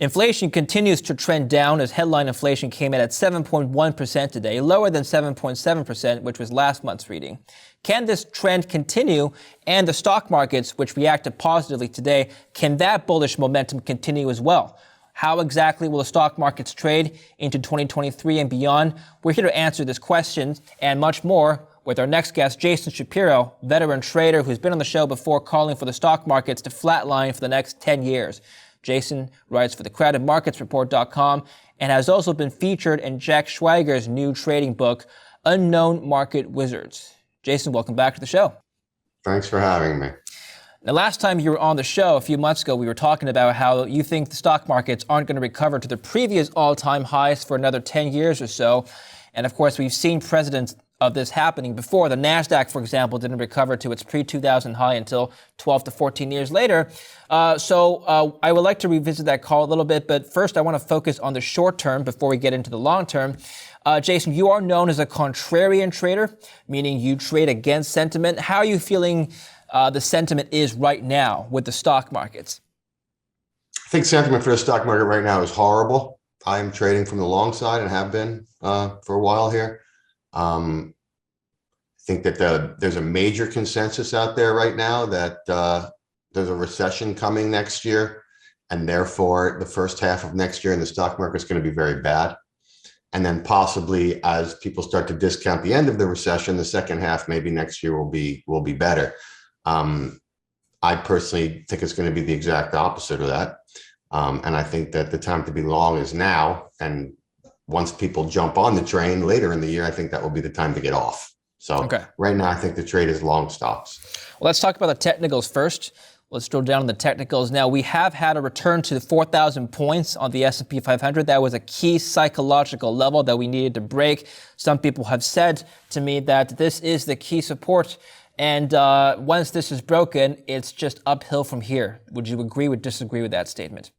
Inflation continues to trend down as headline inflation came in at 7.1% today, lower than 7.7%, which was last month's reading. Can this trend continue? And the stock markets, which reacted positively today, can that bullish momentum continue as well? How exactly will the stock markets trade into 2023 and beyond? We're here to answer this question and much more with our next guest, Jason Shapiro, veteran trader who's been on the show before, calling for the stock markets to flatline for the next 10 years. Jason writes for thecrowdedmarketsreport.com and has also been featured in Jack Schwager's new trading book, Unknown Market Wizards. Jason, welcome back to the show. Thanks for having me. Now, last time you were on the show a few months ago, we were talking about how you think the stock markets aren't going to recover to the previous all-time highs for another 10 years or so. And of course, we've seen precedents of this happening before. The NASDAQ, for example, didn't recover to its pre-2000 high until 12 to 14 years later. So I would like to revisit that call a little bit, but first I want to focus on the short term before we get into the long term. Jason, you are known as a contrarian trader, meaning you trade against sentiment. How are you feeling the sentiment is right now with the stock markets? I think sentiment for the stock market right now is horrible. I'm trading from the long side and have been for a while here. I think that there's a major consensus out there right now that there's a recession coming next year, and therefore the first half of next year in the stock market is going to be very bad. And then possibly as people start to discount the end of the recession, the second half maybe next year will be better. I personally think it's going to be the exact opposite of that. And I think that the time to be long is now. And once people jump on the train later in the year, I think that will be the time to get off. So Right now, I think the trade is long stocks. Well, let's talk about the technicals first. Let's drill down on the technicals. Now, we have had a return to 4,000 points on the S&P 500. That was a key psychological level that we needed to break. Some people have said to me that this is the key support. And once this is broken, it's just uphill from here. Would you agree or disagree with that statement?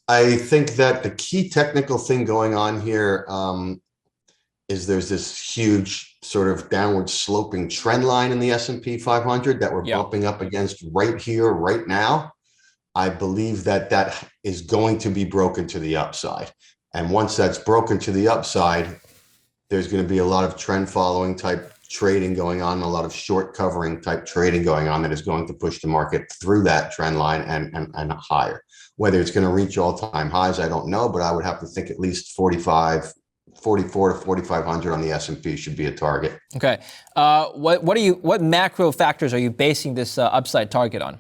I think that the key technical thing going on here is there's this huge sort of downward sloping trend line in the S&P 500 that we're bumping up against right here, right now. I believe that that is going to be broken to the upside. And once that's broken to the upside, there's going to be a lot of trend following type trading going on, a lot of short covering type trading going on that is going to push the market through that trend line and higher. Whether it's going to reach all-time highs, I don't know, but I would have to think at least 44 to 4,500 on the S&P should be a target. Okay. What macro factors are you basing this upside target on?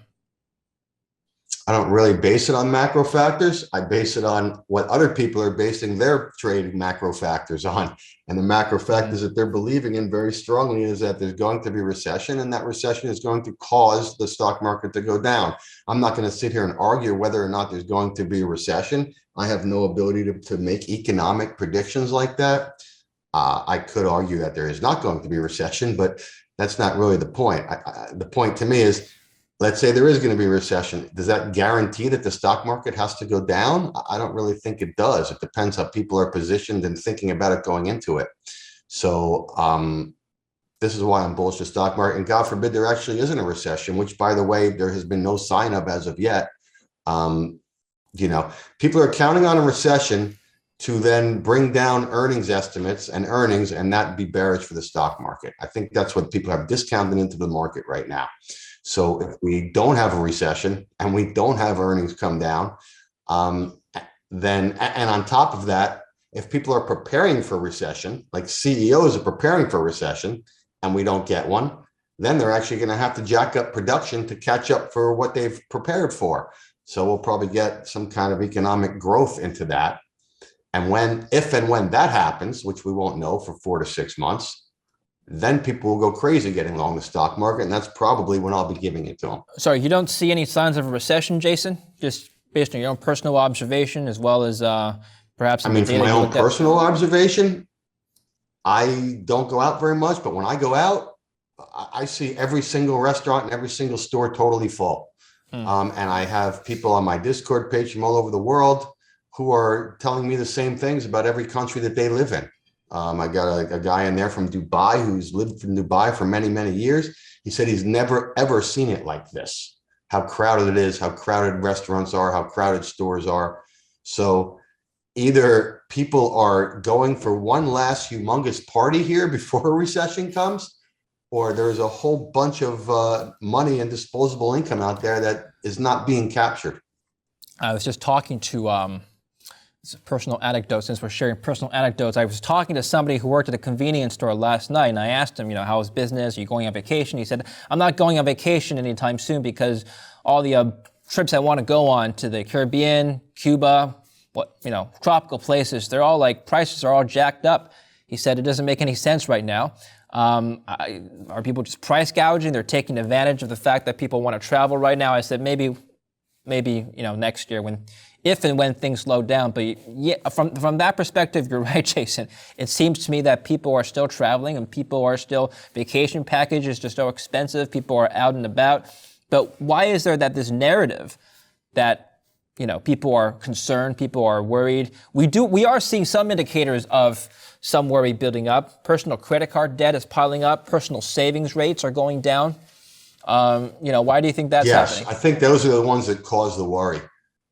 I don't really base it on macro factors. I base it on what other people are basing their trading macro factors on. And the macro factors that they're believing in very strongly is that there's going to be recession, and that recession is going to cause the stock market to go down. I'm not going to sit here and argue whether or not there's going to be a recession. I have no ability to make economic predictions like that. I could argue that there is not going to be a recession, but that's not really the point. The point to me is, let's say there is going to be a recession. Does that guarantee that the stock market has to go down? I don't really think it does. It depends how people are positioned and thinking about it going into it. So this is why I'm bullish the stock market. And God forbid there actually isn't a recession, which, by the way, there has been no sign of as of yet. People are counting on a recession to then bring down earnings estimates and earnings, and that be bearish for the stock market. I think that's what people have discounted into the market right now. So if we don't have a recession and we don't have earnings come down, then, and on top of that, if people are preparing for recession, like CEOs are preparing for recession, and we don't get one, then they're actually going to have to jack up production to catch up for what they've prepared for. So we'll probably get some kind of economic growth into that. And if and when that happens, which we won't know for 4 to 6 months, then people will go crazy getting long the stock market, and that's probably when I'll be giving it to them. Sorry, you don't see any signs of a recession, Jason? Just based on your own personal observation, as well as perhaps... from my own personal observation, I don't go out very much, but when I go out, I see every single restaurant and every single store totally full. And I have people on my Discord page from all over the world who are telling me the same things about every country that they live in. I got a guy in there from Dubai who's lived in Dubai for many, many years. He said he's never, ever seen it like this. how crowded it is, how crowded restaurants are, how crowded stores are. So either people are going for one last humongous party here before a recession comes, or there's a whole bunch of money and disposable income out there that is not being captured. I was just talking to it's a personal anecdote, since we're sharing personal anecdotes. I was talking to somebody who worked at a convenience store last night, and I asked him, how was business? Are you going on vacation? He said, I'm not going on vacation anytime soon because all the trips I want to go on to the Caribbean, Cuba, tropical places, they're all prices are all jacked up. He said it doesn't make any sense right now. Are people just price gouging? They're taking advantage of the fact that people want to travel right now. I said maybe next year if and when things slow down. But yeah, from that perspective, you're right, Jason. It seems to me that people are still traveling and people are still, vacation packages are still expensive. People are out and about. But why is there this narrative that people are concerned, people are worried? We are seeing some indicators of some worry building up. Personal credit card debt is piling up. Personal savings rates are going down. Why do you think that's happening? Yes, I think those are the ones that cause the worry.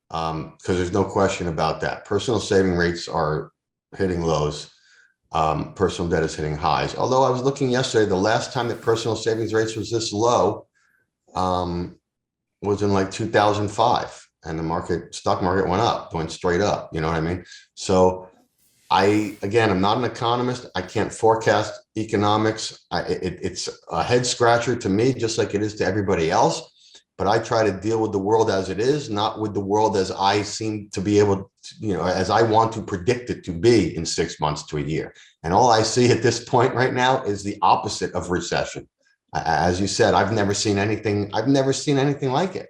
Because there's no question about that. Personal saving rates are hitting lows. Personal debt is hitting highs. Although I was looking yesterday, the last time that personal savings rates was this low was in 2005, and the stock market went straight up. You know what I mean? So I'm not an economist. I can't forecast economics. It's a head scratcher to me, just like it is to everybody else. But I try to deal with the world as it is, not with the world as I seem to be able to, as I want to predict it to be in 6 months to a year. And all I see at this point right now is the opposite of recession. As you said, I've never seen anything like it.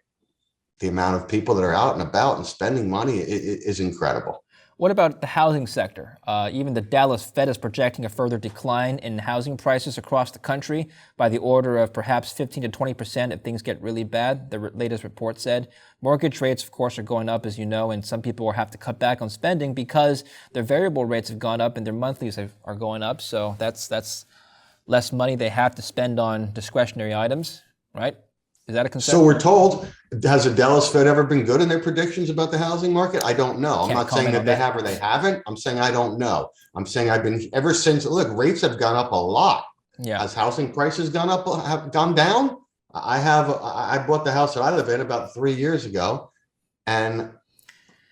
The amount of people that are out and about and spending money is incredible. What about the housing sector? Even the Dallas Fed is projecting a further decline in housing prices across the country by the order of perhaps 15 to 20% if things get really bad, the latest report said. Mortgage rates, of course, are going up, as you know, and some people will have to cut back on spending because their variable rates have gone up and their monthlies are going up. So that's less money they have to spend on discretionary items, right? Is that a concern? So we're told. Has the Dallas Fed ever been good in their predictions about the housing market? I don't know. I'm not saying that they have or they haven't. I'm saying I don't know. I'm saying I've been ever since. Look, rates have gone up a lot. Yeah. Has housing prices have gone down? I bought the house that I live in about 3 years ago, and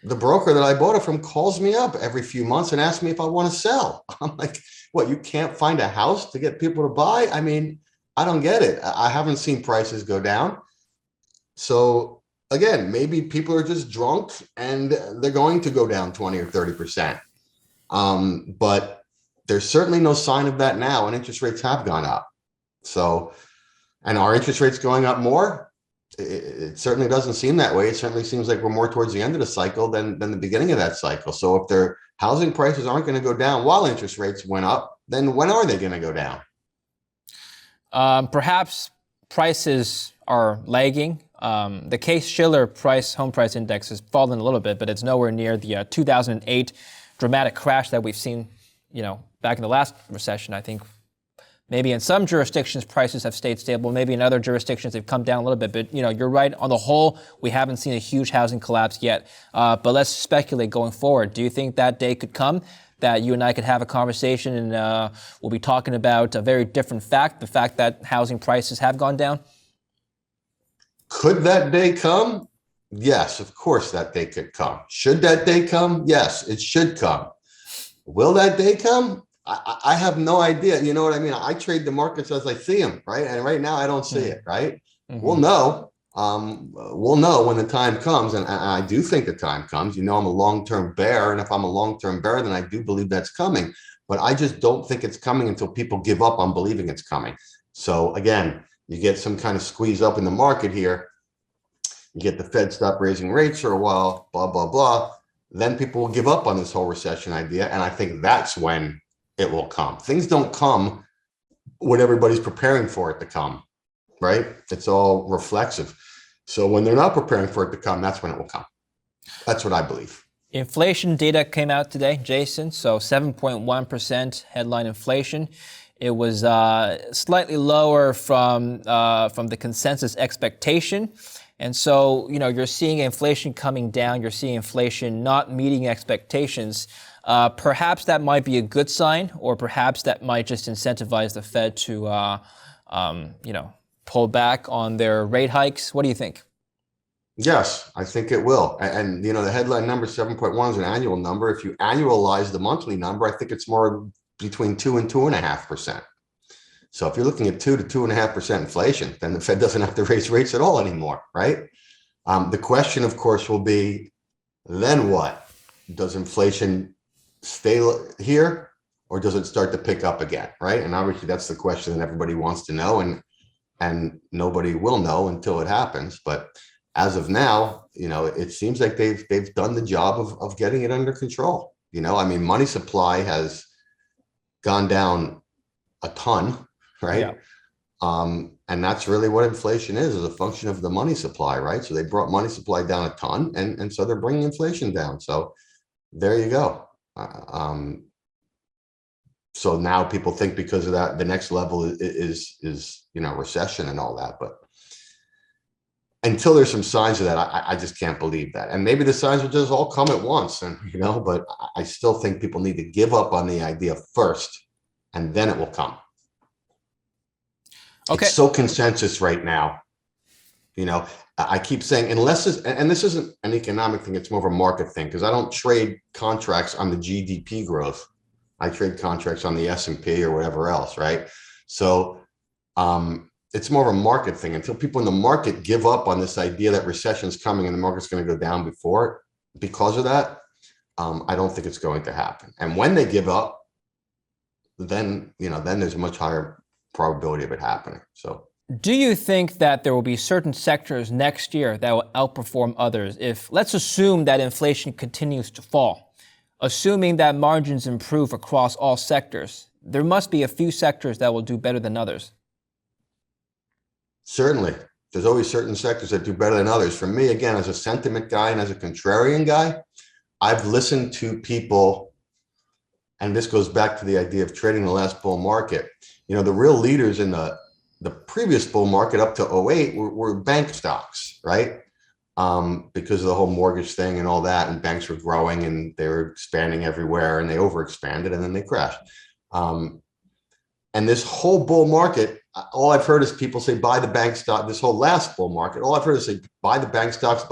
the broker that I bought it from calls me up every few months and asks me if I want to sell. I'm like, what? You can't find a house to get people to buy? I mean, I don't get it. I haven't seen prices go down. So again, maybe people are just drunk and they're going to go down 20 or 30%. But there's certainly no sign of that now, and interest rates have gone up. So, and are interest rates going up more? It certainly doesn't seem that way. It certainly seems like we're more towards the end of the cycle than the beginning of that cycle. So if their housing prices aren't going to go down while interest rates went up, then when are they going to go down? Perhaps prices are lagging. The Case-Shiller home price index has fallen a little bit, but it's nowhere near the 2008 dramatic crash that we've seen, back in the last recession. I think maybe in some jurisdictions prices have stayed stable. Maybe in other jurisdictions they've come down a little bit. But you're right. On the whole, we haven't seen a huge housing collapse yet. But let's speculate going forward. Do you think that day could come that you and I could have a conversation and we'll be talking about a very different fact, the fact that housing prices have gone down? Could that day come? Yes, of course that day could come. Should that day come? Yes, it should come. Will that day come? I have no idea. You know what I mean? I trade the markets as I see them, right? And right now I don't see it, right? Mm-hmm. We'll know. We'll know when the time comes. And I do think the time comes. I'm a long-term bear. And if I'm a long-term bear, then I do believe that's coming. But I just don't think it's coming until people give up on believing it's coming. So again, you get some kind of squeeze up in the market here. You get the Fed stop raising rates for a while, blah, blah, blah. Then people will give up on this whole recession idea. And I think that's when it will come. Things don't come when everybody's preparing for it to come, right? It's all reflexive. So when they're not preparing for it to come, that's when it will come. That's what I believe. Inflation data came out today, Jason. So 7.1% headline inflation. It was slightly lower from the consensus expectation. And so, you're seeing inflation coming down, you're seeing inflation not meeting expectations. Perhaps that might be a good sign, or perhaps that might just incentivize the Fed to, pull back on their rate hikes. What do you think? Yes, I think it will. And the headline number 7.1 is an annual number. If you annualize the monthly number, I think it's more between 2 and 2.5%. So if you're looking at 2 to 2.5% inflation, then the Fed doesn't have to raise rates at all anymore, right? The question, of course, will be, then what? Does inflation stay here, or does it start to pick up again, right? And obviously, that's the question that everybody wants to know, and nobody will know until it happens. But as of now, it seems like they've done the job of getting it under control. Money supply has gone down a ton, right? Yeah. And that's really what inflation is a function of the money supply, right? So they brought money supply down a ton, and so they're bringing inflation down. So there you go. So now people think because of that, the next level is recession and all that. But until there's some signs of that, I just can't believe that. And maybe the signs will just all come at once, and but I still think people need to give up on the idea first, and then it will come. Okay. It's so consensus right now. I keep saying, unless this isn't an economic thing, it's more of a market thing, because I don't trade contracts on the GDP growth. I trade contracts on the S&P or whatever else, right? So it's more of a market thing. Until people in the market give up on this idea that recession is coming and the market's going to go down because of that, I don't think it's going to happen. And when they give up, then there's a much higher probability of it happening. So, do you think that there will be certain sectors next year that will outperform others? Let's assume that inflation continues to fall, assuming that margins improve across all sectors, there must be a few sectors that will do better than others. Certainly. There's always certain sectors that do better than others. For me, again, as a sentiment guy and as a contrarian guy, I've listened to people, and this goes back to the idea of trading the last bull market. The real leaders in the previous bull market up to 2008 were bank stocks, right? Because of the whole mortgage thing and all that, and banks were growing and they were expanding everywhere, and they overexpanded and then they crashed. And this whole bull market, all I've heard is people say, buy the bank stock. This whole last bull market, all I've heard is say, buy the bank stocks,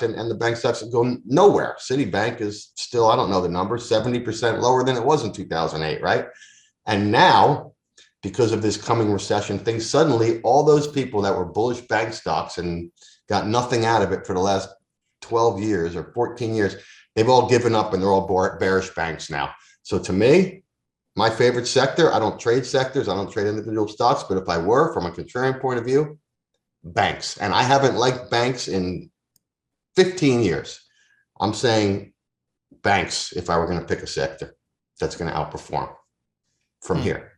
and the bank stocks are going nowhere. Citibank is still, I don't know the number, 70% lower than it was in 2008, right? And now, because of this coming recession thing, suddenly all those people that were bullish bank stocks and got nothing out of it for the last 12 years or 14 years, they've all given up and they're all bearish banks now. So to me, my favorite sector, I don't trade sectors, I don't trade individual stocks, but if I were, from a contrarian point of view, banks. And I haven't liked banks in 15 years. I'm saying banks, if I were going to pick a sector that's going to outperform from here.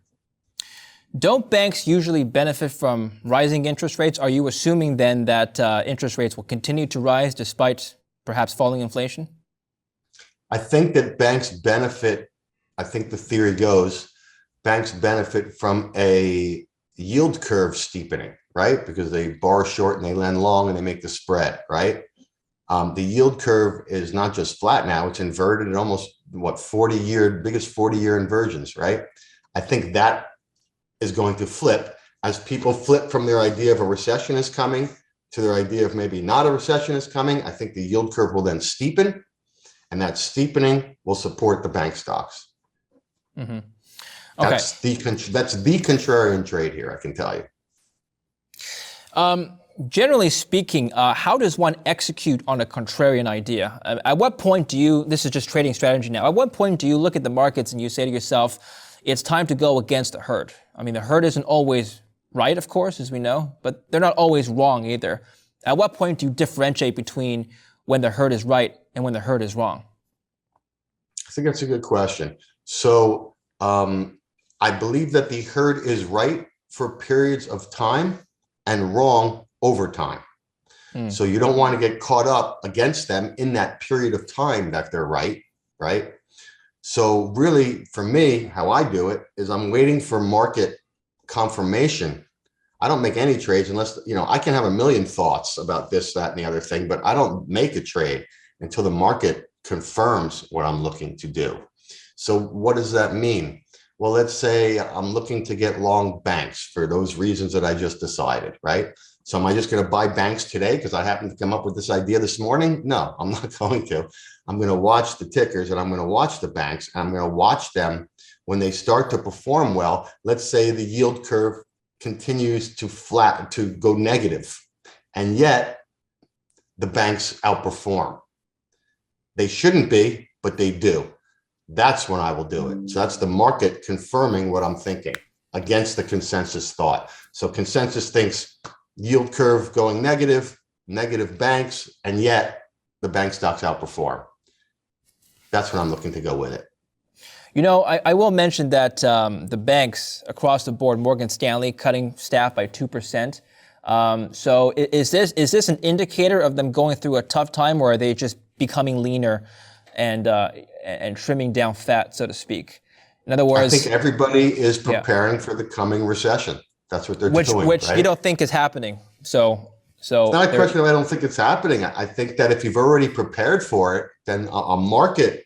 Don't banks usually benefit from rising interest rates? Are you assuming then that interest rates will continue to rise despite perhaps falling inflation? I think that banks benefit. I think the theory goes, banks benefit from a yield curve steepening, right? Because they borrow short and they lend long and they make the spread, right? The yield curve is not just flat now, it's inverted at almost, biggest 40-year inversions, right? I think that is going to flip as people flip from their idea of a recession is coming to their idea of maybe not a recession is coming. I think the yield curve will then steepen, and that steepening will support the bank stocks. Mm-hmm. Okay. That's the contrarian trade here, I can tell you. Generally speaking, how does one execute on a contrarian idea? At what point this is just trading strategy now, at what point do you look at the markets and you say to yourself, it's time to go against the herd? I mean, the herd isn't always right, of course, as we know, but they're not always wrong either. At what point do you differentiate between when the herd is right and when the herd is wrong? I think that's a good question. So I believe that the herd is right for periods of time and wrong over time. So you don't want to get caught up against them in that period of time that they're right, right? So really, for me, how I do it is I'm waiting for market confirmation. I don't make any trades unless, I can have a million thoughts about this, that, and the other thing, but I don't make a trade until the market confirms what I'm looking to do. So what does that mean? Well, let's say I'm looking to get long banks for those reasons that I just decided, right? So am I just going to buy banks today because I happened to come up with this idea this morning? No, I'm not going to. I'm going to watch the tickers and I'm going to watch the banks, and I'm going to watch them when they start to perform well. Let's say the yield curve continues to go negative, and yet the banks outperform. They shouldn't be, but they do. That's when I will do it. So that's the market confirming what I'm thinking against the consensus thought. So consensus thinks yield curve going negative, negative banks, and yet the bank stocks outperform. That's when I'm looking to go with it. I will mention that the banks across the board, Morgan Stanley cutting staff by 2%. So is this an indicator of them going through a tough time, or are they just becoming leaner and trimming down fat, so to speak? In other words, I think everybody is preparing for the coming recession. That's what they're doing. Which right? you don't think is happening. So it's not a question of I don't think it's happening. I think that if you've already prepared for it, then a market.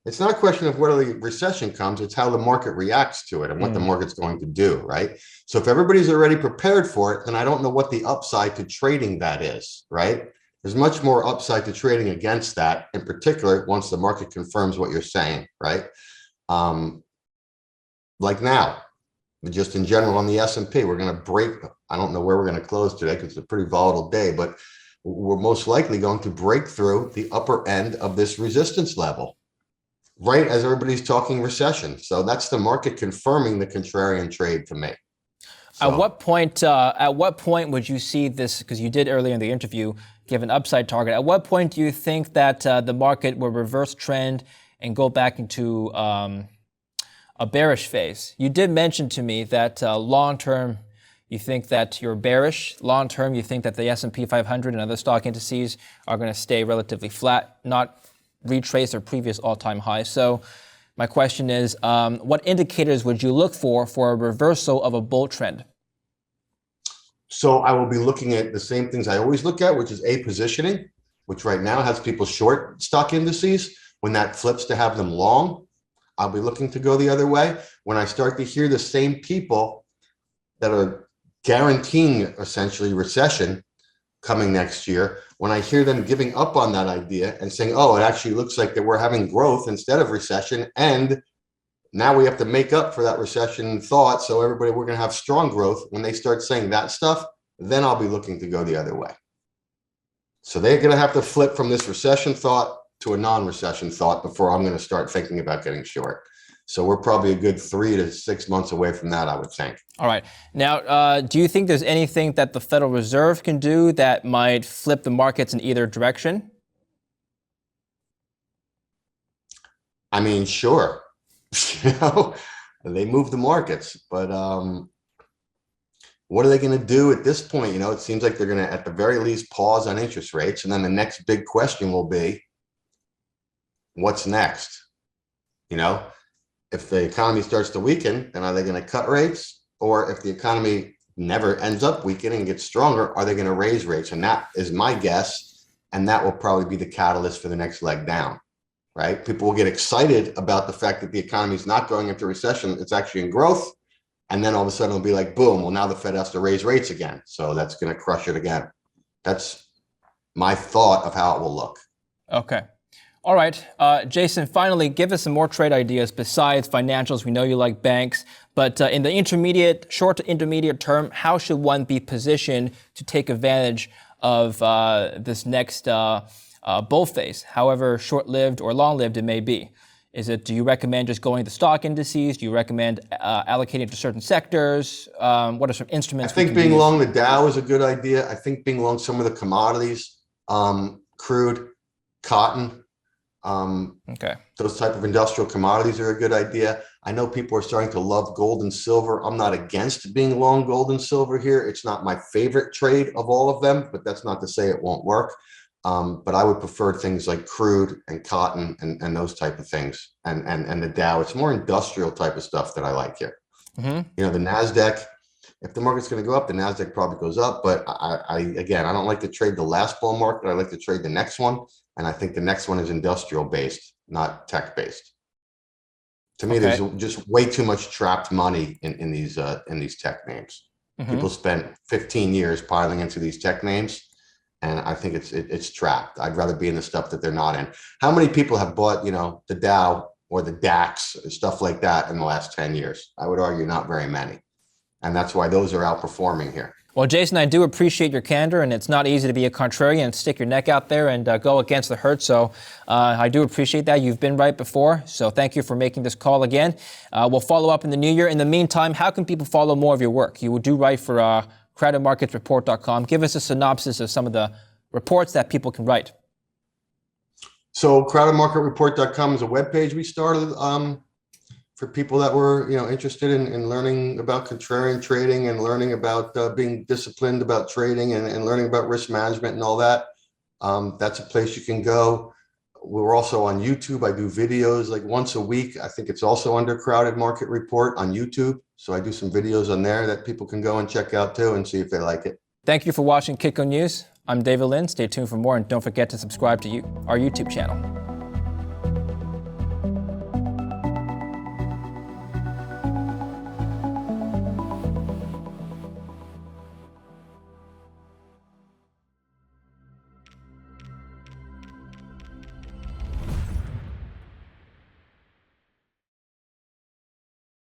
It's not a question of whether the recession comes, it's how the market reacts to it and what the market's going to do, right? So if everybody's already prepared for it, then I don't know what the upside to trading that is, right? There's much more upside to trading against that, in particular, once the market confirms what you're saying, right? Like now, just in general on the S&P, we're going to break, I don't know where we're going to close today because it's a pretty volatile day, but we're most likely going to break through the upper end of this resistance level, right as everybody's talking recession. So that's the market confirming the contrarian trade to me. So, At what point would you see this, because you did earlier in the interview give an upside target, at what point do you think that the market will reverse trend and go back into a bearish phase? You did mention to me that long-term you think that you're bearish. Long-term you think that the S&P 500 and other stock indices are going to stay relatively flat, not retrace their previous all-time high. So my question is, what indicators would you look for a reversal of a bull trend? So I will be looking at the same things I always look at, which is A, positioning, which right now has people short stock indices. When that flips to have them long, I'll be looking to go the other way. When I start to hear the same people that are guaranteeing essentially recession coming next year, when I hear them giving up on that idea and saying, oh, it actually looks like that we're having growth instead of recession, and now we have to make up for that recession thought, so we're going to have strong growth. When they start saying that stuff, then I'll be looking to go the other way. So they're going to have to flip from this recession thought to a non-recession thought before I'm going to start thinking about getting short. So we're probably a good 3 to 6 months away from that, I would think. All right. Now, do you think there's anything that the Federal Reserve can do that might flip the markets in either direction? I mean, sure. They move the markets, but what are they going to do at this point? It seems like they're going to, at the very least, pause on interest rates. And then the next big question will be, what's next? If the economy starts to weaken, then are they going to cut rates? Or if the economy never ends up weakening and gets stronger, are they going to raise rates? And that is my guess. And that will probably be the catalyst for the next leg down, right? People will get excited about the fact that the economy is not going into recession. It's actually in growth. And then all of a sudden it'll be like, boom, well, now the Fed has to raise rates again. So that's going to crush it again. That's my thought of how it will look. Okay. All right, Jason, finally, give us some more trade ideas besides financials. We know you like banks, but in the short to intermediate term, how should one be positioned to take advantage of this next bull phase, however short-lived or long-lived it may be? Do you recommend just going to stock indices? Do you recommend allocating to certain sectors? What are some instruments? I think being long the Dow is a good idea. I think being long some of the commodities, crude, cotton, those type of industrial commodities are a good idea. I know people are starting to love gold and silver. I'm not against being long gold and silver here. It's not my favorite trade of all of them, but that's not to say it won't work. But I would prefer things like crude and cotton and those type of things. And the Dow, it's more industrial type of stuff that I like here. The NASDAQ, If the market's going to go up, the Nasdaq probably goes up. But again, I don't like to trade the last bull market. I like to trade the next one, and I think the next one is industrial based, not tech based. To me, there's just way too much trapped money in these tech names. People spent 15 years piling into these tech names, and I think it's trapped. I'd rather be in the stuff that they're not in. How many people have bought, the Dow or the DAX, stuff like that in the last 10 years? I would argue not very many. And that's why those are outperforming here. Well, Jason, I do appreciate your candor, and it's not easy to be a contrarian and stick your neck out there and go against the herd. So I do appreciate that. You've been right before. So thank you for making this call again. We'll follow up in the new year. In the meantime, how can people follow more of your work? You do write for creditmarketsreport.com. Give us a synopsis of some of the reports that people can write. So creditmarketreport.com is a webpage we started for people that were interested in learning about contrarian trading and learning about being disciplined about trading and learning about risk management and all that. That's a place you can go. We're also on YouTube. I do videos like once a week. I think it's also under Crowded Market Report on YouTube. So I do some videos on there that people can go and check out too and see if they like it. Thank you for watching Kitco News. I'm David Lin. Stay tuned for more, and don't forget to subscribe to our YouTube channel.